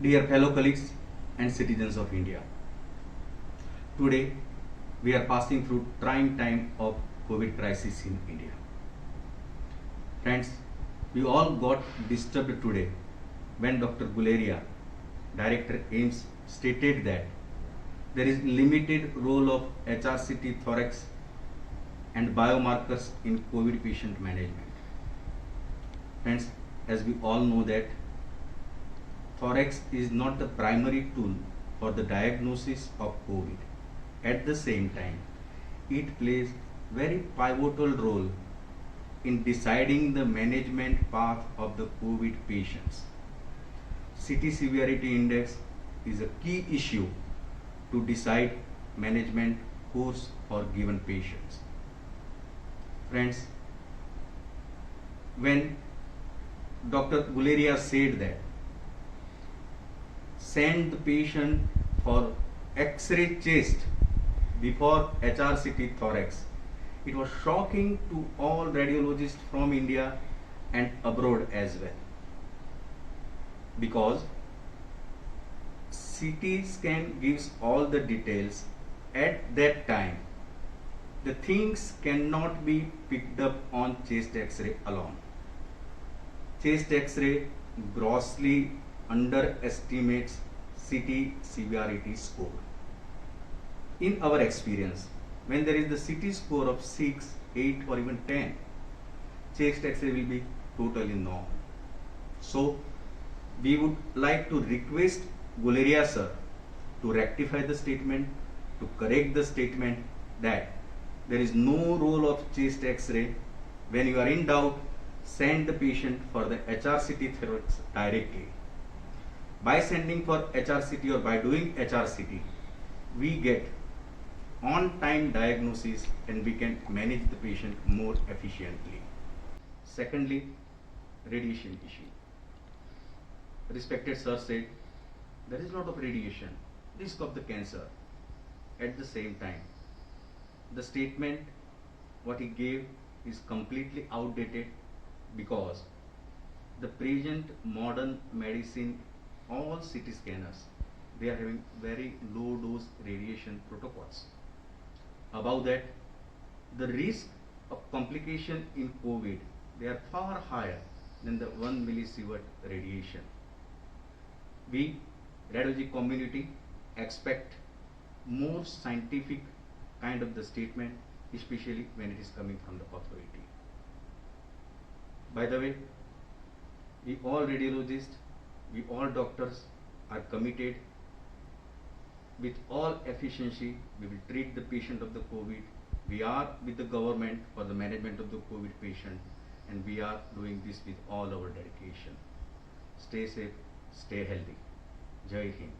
Dear fellow colleagues and citizens of India, today we are passing through trying time of COVID crisis in India. Friends, we all got disturbed today when Dr. Guleria, Director AIMS, stated that there is limited role of HRCT thorax and biomarkers in COVID patient management. Friends, as we all know that thorax is not the primary tool for the diagnosis of COVID. At the same time, it plays very pivotal role in deciding the management path of the COVID patients. CT severity index is a key issue to decide management course for given patients. Friends, when Dr. Guleria said that send the patient for X-ray chest before HRCT thorax, it was shocking to all radiologists from India and abroad as well, because CT scan gives all the details at that time. The things cannot be picked up on chest X-ray alone. Chest X-ray grossly underestimates CT severity score. In our experience, when there is the CT score of 6, 8 or even 10, chest X-ray will be totally normal. So, we would like to request Guleria sir to rectify the statement, to correct the statement that there is no role of chest X-ray. When you are in doubt, send the patient for the HRCT thorax directly. By sending for HRCT or by doing HRCT, we get on-time diagnosis and we can manage the patient more efficiently. Secondly, radiation issue. Respected sir said there is a lot of radiation, risk of the cancer. At the same time, the statement what he gave is completely outdated, because the present modern medicine, all CT scanners, they are having very low dose radiation protocols. Above that, the risk of complication in COVID, they are far higher than the 1 millisievert radiation. We, radiology community, expect more scientific kind of the statement, especially when it is coming from the authority. By the way, we all radiologists, we all doctors are committed with all efficiency. We will treat the patient of the COVID. We are with the government for the management of the COVID patient, and we are doing this with all our dedication. Stay safe, stay healthy. Jai Hind.